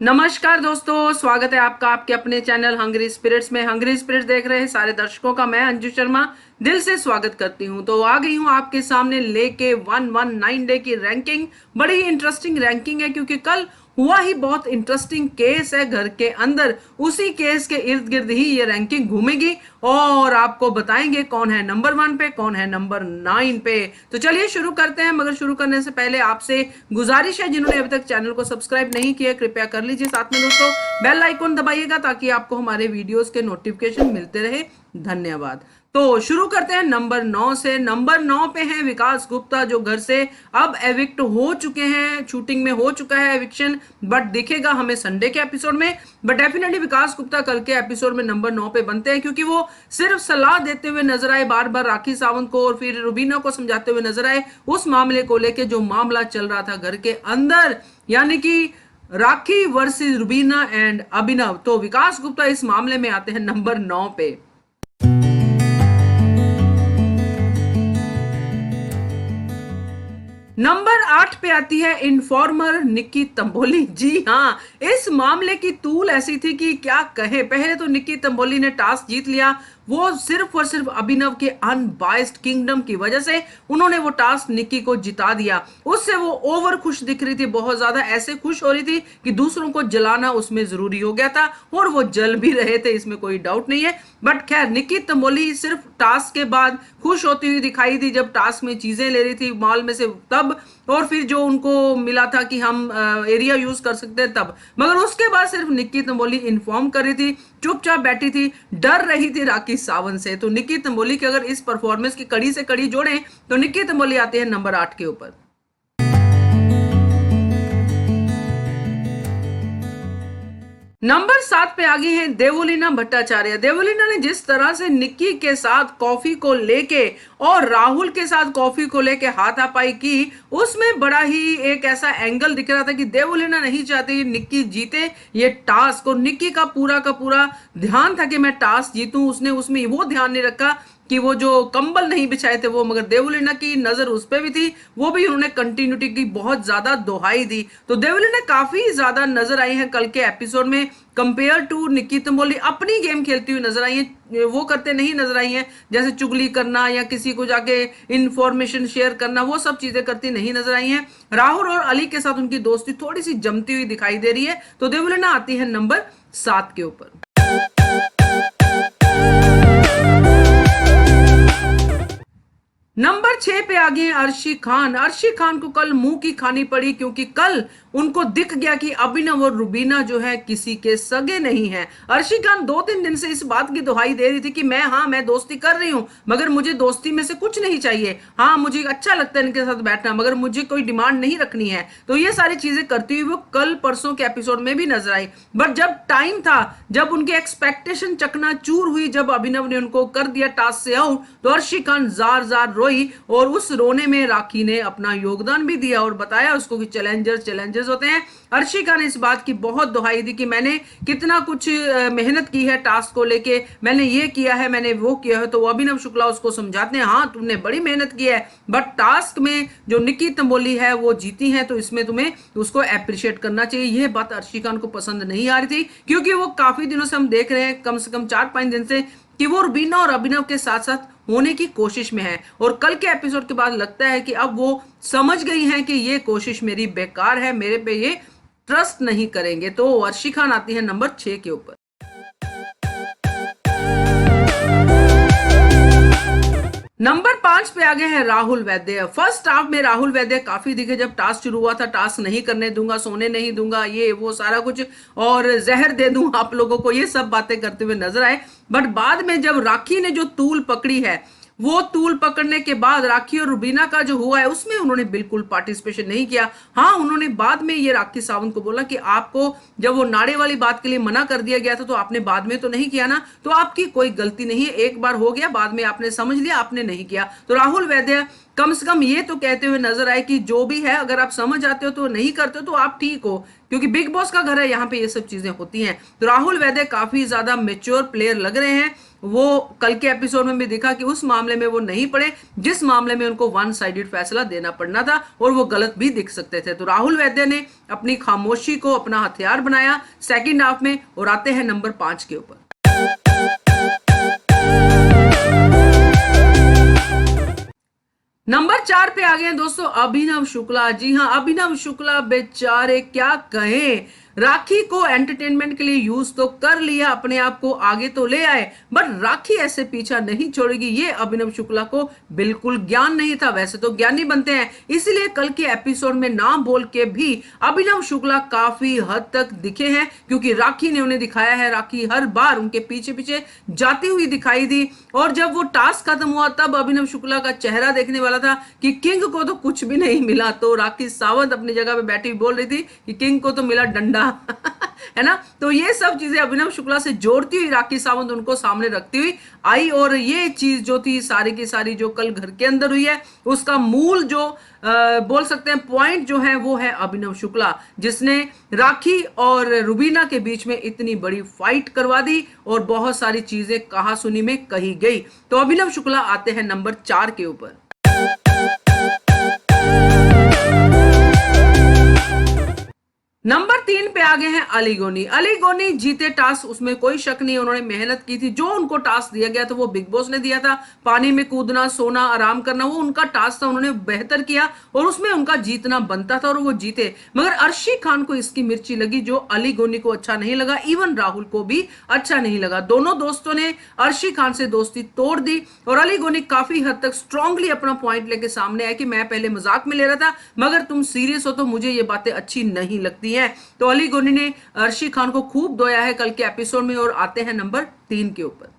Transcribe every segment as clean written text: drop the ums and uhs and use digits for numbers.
नमस्कार दोस्तों, स्वागत है आपका आपके अपने चैनल हंग्री स्पिरिट्स में। हंग्री स्पिरिट्स देख रहे हैं सारे दर्शकों का मैं अंजू शर्मा दिल से स्वागत करती हूं। तो आ गई हूं आपके सामने लेके 119 डे की रैंकिंग। बड़ी ही इंटरेस्टिंग रैंकिंग है क्योंकि कल हुआ ही बहुत इंटरेस्टिंग केस है घर के अंदर। उसी केस के इर्द गिर्द ही ये रैंकिंग घूमेगी और आपको बताएंगे कौन है नंबर 1 पे, कौन है नंबर 9 पे। तो चलिए शुरू करते हैं, मगर शुरू करने से पहले आपसे गुजारिश है, जिन्होंने अभी तक चैनल को सब्सक्राइब नहीं किया कृपया कर लीजिए। साथ में दोस्तों बेल आइकॉन दबाइएगा ताकि आपको हमारे वीडियोस के नोटिफिकेशन मिलते रहे। धन्यवाद। तो शुरू करते हैं नंबर 9 से। नंबर 9 पे हैं विकास गुप्ता, जो घर से अब एविक्ट हो चुके हैं। शूटिंग में हो चुका है एविक्शन, बट दिखेगा हमें संडे के एपिसोड में। बट डेफिनेटली विकास गुप्ता कल के एपिसोड में नंबर 9 पे बनते हैं क्योंकि वो सिर्फ सलाह देते हुए नजर आए बार बार राखी सावंत को, और फिर रुबीना को समझाते हुए नजर आए उस मामले को लेके जो मामला चल रहा था घर के अंदर, यानी कि राखी वर्सेस रुबीना एंड अभिनव। तो विकास गुप्ता इस मामले में आते हैं नंबर 9 पे। नंबर 8 पे आती है इन्फॉर्मर निक्की तंबोली। जी हाँ, इस मामले की तूल ऐसी थी कि क्या कहे। पहले तो निक्की तंबोली ने टास्क जीत लिया, वो सिर्फ और सिर्फ अभिनव के अनबाइस्ड किंगडम की वजह से उन्होंने वो टास्क निक्की को जिता दिया। उससे वो ओवर खुश दिख रही थी, बहुत ज्यादा ऐसे खुश हो रही थी कि दूसरों को जलाना उसमें जरूरी हो गया था, और वो जल भी रहे थे, इसमें कोई डाउट नहीं है। बट खैर, निक्की तंबोली सिर्फ टास्क के बाद खुश होती हुई दिखाई दी जब टास्क में चीजें ले रही थी मॉल में से, तब, और फिर जो उनको मिला था कि हम एरिया यूज कर सकते हैं तब। मगर उसके बाद सिर्फ निक्की तंबोली इन्फॉर्म कर रही थी, चुपचाप बैठी थी, डर रही थी राखी सावंत से। तो निक्की तंबोली की अगर इस परफॉर्मेंस की कड़ी से कड़ी जोड़ें तो निक्की तंबोली आती है नंबर 8 के ऊपर। नंबर 7 पे आगे हैं देवोलीना भट्टाचार्य। देवोलीना ने जिस तरह से निक्की के साथ कॉफी को लेके और राहुल के साथ कॉफी को लेके हाथापाई की, उसमें बड़ा ही एक ऐसा एंगल दिख रहा था कि देवोलीना नहीं चाहती निक्की जीते ये टास्क, और निक्की का पूरा ध्यान था कि मैं टास्क जीतूं। उसने उसमें वो ध्यान नहीं रखा कि वो जो कंबल नहीं बिछाए थे वो, मगर देवोलीना की नजर उस पर भी थी, वो भी उन्होंने कंटिन्यूटी की बहुत ज्यादा दोहाई दी। तो देवोलीना काफी ज्यादा नजर आई है कल के एपिसोड में कंपेयर टू निक्की तंबोली। अपनी गेम खेलती हुई नजर आई है, वो करते नहीं नजर आई है, जैसे चुगली करना या किसी को जाके इंफॉर्मेशन शेयर करना, वो सब चीजें करती नहीं नजर आई हैं। राहुल और अली के साथ उनकी दोस्ती थोड़ी सी जमती हुई दिखाई दे रही है। तो देवोलीना आती है नंबर 7 के ऊपर। नंबर 6 पे आ गए अर्शी खान। अर्शी खान को कल मुंह की खानी पड़ी क्योंकि कल उनको दिख गया कि अभिनव और रुबीना जो है किसी के सगे नहीं है। अर्शी खान 2-3 दिन से इस बात की दुहाई दे रही थी कि मैं दोस्ती कर रही हूं, मगर मुझे दोस्ती में से कुछ नहीं चाहिए। हाँ, मुझे अच्छा लगता है इनके साथ बैठना, मगर मुझे कोई डिमांड नहीं रखनी है। तो ये सारी चीजें करती हुई वो कल परसों के एपिसोड में भी नजर आई। बट जब टाइम था, जब उनकी एक्सपेक्टेशन चकनाचूर हुई, जब अभिनव ने उनको कर दिया टास्क से आउट, तो अर्शी खान जार जार रोई, और उस रोने में राखी ने अपना योगदान भी दिया और बताया उसको कि चैलेंजर्स होते हैं। अर्शिका ने इस बात की बहुत दुहाई दी कि मैंने कितना कुछ मेहनत की है टास्क को लेके, मैंने ये किया है, मैंने वो किया है। तो वो अभिनव शुक्ला उसको समझाते हैं, हाँ तुमने बड़ी मेहनत की है, बट टास्क में जो निक्की तंबोली है वो जीती है, तो इसमें तुम्हें उसको अप्रिशिएट करना चाहिए। यह बात अर्शिका को पसंद नहीं आ रही थी क्योंकि वो काफी दिनों से हम देख रहे हैं, कम से कम 4-5 दिन से, कि वो रुबीना और अभिनव के साथ साथ होने की कोशिश में है। और कल के एपिसोड के बाद लगता है कि अब वो समझ गई हैं कि ये कोशिश मेरी बेकार है, मेरे पे ये ट्रस्ट नहीं करेंगे। तो अर्शी खान आती है नंबर 6 के ऊपर। नंबर 5 पे आ गए हैं राहुल वैद्य। फर्स्ट हाफ में राहुल वैद्य काफी दिखे, जब टास्क शुरू हुआ था, टास्क नहीं करने दूंगा, सोने नहीं दूंगा, ये वो सारा कुछ, और जहर दे दूं आप लोगों को, ये सब बातें करते हुए नजर आए। बट बाद में जब राखी ने जो तूल पकड़ी है, वो तूल पकड़ने के बाद राखी और रुबीना का जो हुआ है उसमें उन्होंने बिल्कुल पार्टिसिपेशन नहीं किया। हाँ, उन्होंने बाद में ये राखी सावंत को बोला कि आपको जब वो नाड़े वाली बात के लिए मना कर दिया गया था तो आपने बाद में तो नहीं किया ना, तो आपकी कोई गलती नहीं है, एक बार हो गया, बाद में आपने समझ लिया, आपने नहीं किया। तो राहुल वैद्य कम से कम ये तो कहते हुए नजर आए कि जो भी है अगर आप समझ आते हो तो नहीं करते हो तो आप ठीक हो, क्योंकि बिग बॉस का घर है, यहाँ पे ये सब चीजें होती हैं। तो राहुल वैद्य काफी ज्यादा मेच्योर प्लेयर लग रहे हैं। वो कल के एपिसोड में भी दिखा कि उस मामले में वो नहीं पड़े जिस मामले में उनको वन साइडेड फैसला देना पड़ना था, और वो गलत भी दिख सकते थे। तो राहुल वैद्य ने अपनी खामोशी को अपना हथियार बनाया सेकंड हाफ में, और आते हैं नंबर 5 के ऊपर। नंबर 4 पे आ गए हैं दोस्तों अभिनव शुक्ला। जी हाँ, अभिनव शुक्ला बेचारे क्या कहें, राखी को एंटरटेनमेंट के लिए यूज तो कर लिया, अपने आप को आगे तो ले आए, बट राखी ऐसे पीछा नहीं छोड़ेगी, ये अभिनव शुक्ला को बिल्कुल ज्ञान नहीं था। वैसे तो ज्ञानी बनते हैं, इसीलिए कल के एपिसोड में ना बोल के भी अभिनव शुक्ला काफी हद तक दिखे हैं, क्योंकि राखी ने उन्हें दिखाया है। राखी हर बार उनके पीछे पीछे जाती हुई दिखाई दी, और जब वो टास्क खत्म हुआ तब अभिनव शुक्ला का चेहरा देखने वाला था कि किंग को तो कुछ भी नहीं मिला। तो राखी सावंत अपनी जगह पे बैठी बोल रही थी कि किंग को तो मिला डंडा है ना। तो ये सब चीजें अभिनव शुक्ला से जोड़ती हुई राखी सावंत उनको सामने रखती हुई आई, और ये चीज जो थी सारी की सारी जो कल घर के अंदर हुई है उसका मूल जो बोल सकते हैं पॉइंट जो है वो है अभिनव शुक्ला, जिसने राखी और रुबीना के बीच में इतनी बड़ी फाइट करवा दी और बहुत सारी चीजें कहा सुनी में कही गई। तो अभिनव शुक्ला आते हैं नंबर 4 के ऊपर। नंबर 3 पे आ गए हैं अली गोनी। अली गोनी जीते टास्क, उसमें कोई शक नहीं, उन्होंने मेहनत की थी। जो उनको टास्क दिया गया था वो बिग बॉस ने दिया था, पानी में कूदना, सोना, आराम करना, वो उनका टास्क था, उन्होंने बेहतर किया और उसमें उनका जीतना बनता था और वो जीते। मगर अर्शी खान को इसकी मिर्ची लगी, जो अली गोनी को अच्छा नहीं लगा, इवन राहुल को भी अच्छा नहीं लगा। दोनों दोस्तों ने अर्शी खान से दोस्ती तोड़ दी और अली गोनी काफी हद तक स्ट्रांगली अपना पॉइंट लेके सामने आया कि मैं पहले मजाक में ले रहा था, मगर तुम सीरियस हो तो मुझे ये बातें अच्छी नहीं लगती है। तो अली गोनी ने अर्शी खान को खूब धोया है कल के एपिसोड में, और आते हैं नंबर 3 के ऊपर।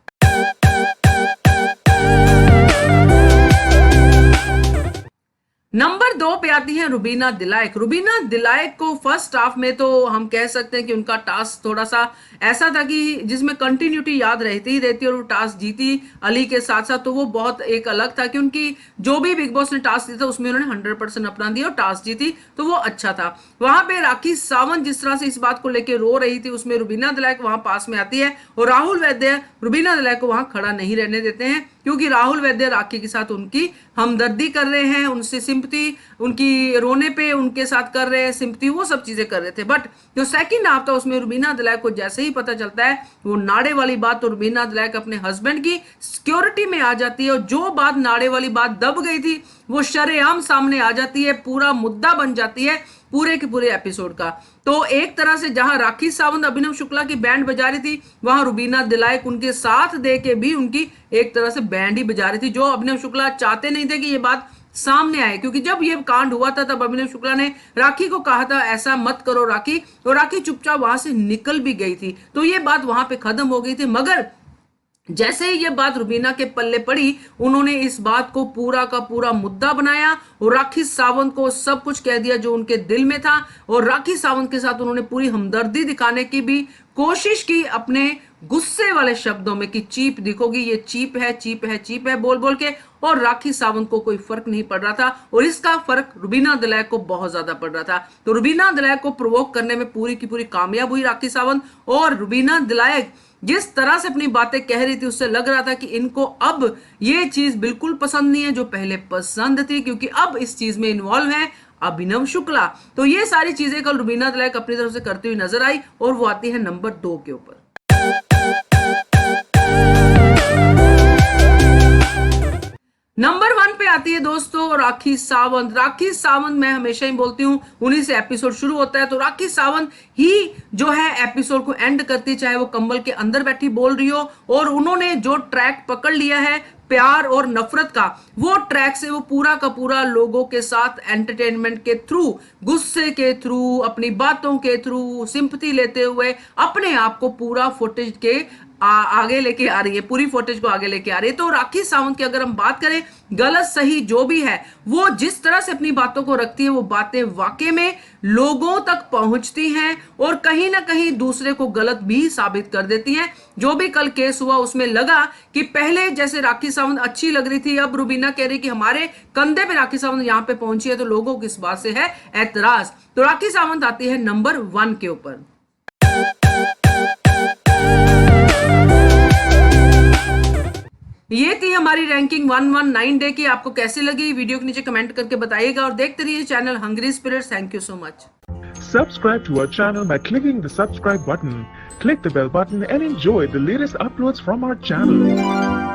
नंबर 2 पे आती है रुबीना दिलायक। रुबीना दिलायक को फर्स्ट हाफ में तो हम कह सकते हैं कि उनका टास्क थोड़ा सा ऐसा था कि जिसमें कंटिन्यूटी याद रहती ही रहती, और वो टास्क जीती अली के साथ साथ, तो वो बहुत एक अलग था कि उनकी जो भी बिग बॉस ने टास्क दिया था उसमें उन्होंने 100% अपना दिया और टास्क जीती, तो वो अच्छा था। वहां पे राखी सावंत जिस तरह से इस बात को लेकर रो रही थी, उसमें रुबीना दिलायक वहां पास में आती है और राहुल वैद्य रुबीना दिलायक को वहां खड़ा नहीं रहने देते हैं, क्योंकि राहुल वैद्य राखी के साथ उनकी हमदर्दी कर रहे हैं, उनसे सिंपैथी, उनकी रोने पे उनके साथ कर रहे हैं सिंपैथी, वो सब चीजें कर रहे थे। बट जो सेकंड हाफ था उसमें रुबीना दिलायक को जैसे ही पता चलता है वो नाड़े वाली बात, तो रुबीना दिलायक अपने हस्बैंड की सिक्योरिटी में आ जाती है, और जो बात नाड़े वाली बात दब गई थी वो शरेआम सामने आ जाती है, पूरा मुद्दा बन जाती है पूरे के पूरे एपिसोड का। तो एक तरह से जहां राखी सावंत अभिनव शुक्ला की बैंड बजा रही थी, वहां रुबीना दिलायक उनके साथ दे के भी उनकी एक तरह से बैंड ही बजा रही थी, जो अभिनव शुक्ला चाहते नहीं थे कि ये बात सामने आए। क्योंकि जब ये कांड हुआ था तब अभिनव शुक्ला ने राखी को कहा था ऐसा मत करो राखी, और राखी चुपचाप वहां से निकल भी गई थी, तो ये बात वहां पे खत्म हो गई थी। मगर जैसे ही ये बात रुबीना के पल्ले पड़ी, उन्होंने इस बात को पूरा का पूरा मुद्दा बनाया और राखी सावंत को सब कुछ कह दिया जो उनके दिल में था, और राखी सावंत के साथ उन्होंने पूरी हमदर्दी दिखाने की भी कोशिश की अपने गुस्से वाले शब्दों में कि चीप दिखोगी, ये चीप है, चीप है, चीप है बोल बोल के, और राखी सावंत को कोई फर्क नहीं पड़ रहा था, और इसका फर्क रुबीना दिलायक को बहुत ज्यादा पड़ रहा था। तो रुबीना दिलायक को प्रोवोक करने में पूरी की पूरी कामयाब हुई राखी सावंत, और रुबीना दिलायक जिस तरह से अपनी बातें कह रही थी उससे लग रहा था कि इनको अब ये चीज बिल्कुल पसंद नहीं है जो पहले पसंद थी, क्योंकि अब इस चीज में इन्वॉल्व है अभिनव शुक्ला। तो ये सारी चीजें कल रुबीना दिलायक अपनी तरफ से करती हुई नजर आई, और वो आती है नंबर 2 के ऊपर। नंबर 1 पे आती है दोस्तों राखी सावंत। राखी सावंत, मैं हमेशा ही बोलती हूँ, उन्हीं से एपिसोड शुरू होता है, तो राखी सावंत ही जो है एपिसोड को एंड करती है, चाहे वो कंबल के अंदर बैठी बोल रही हो, और उन्होंने जो ट्रैक पकड़ लिया है प्यार और नफरत का, वो ट्रैक से वो पूरा का पूरा लोगों के साथ एंटरटेनमेंट के थ्रू, गुस्से के थ्रू, अपनी बातों के थ्रू, सिंपैथी लेते हुए अपने आप को पूरा फुटेज के आगे लेके आ रही है, पूरी फुटेज को आगे लेके आ रही है। तो राखी सावंत की अगर हम बात करें, गलत सही जो भी है, वो जिस तरह से अपनी बातों को रखती है, वो बातें वाकई में लोगों तक पहुंचती हैं और कहीं ना कहीं दूसरे को गलत भी साबित कर देती हैं। जो भी कल केस हुआ उसमें लगा कि पहले जैसे राखी सावंत अच्छी लग रही थी, अब रुबीना कह रही कि हमारे कंधे पे राखी सावंत यहां पे पहुंची है, तो लोगों को इस बात से है ऐतराज। तो राखी सावंत आती है नंबर 1 के ऊपर। ये थी हमारी रैंकिंग 119 डे की। आपको कैसी लगी वीडियो के नीचे कमेंट करके बताइएगा और देखते रहिए channel hungry spirits. Thank you so much. Subscribe to our channel by clicking the subscribe button. Click the bell button and enjoy the latest uploads from our channel.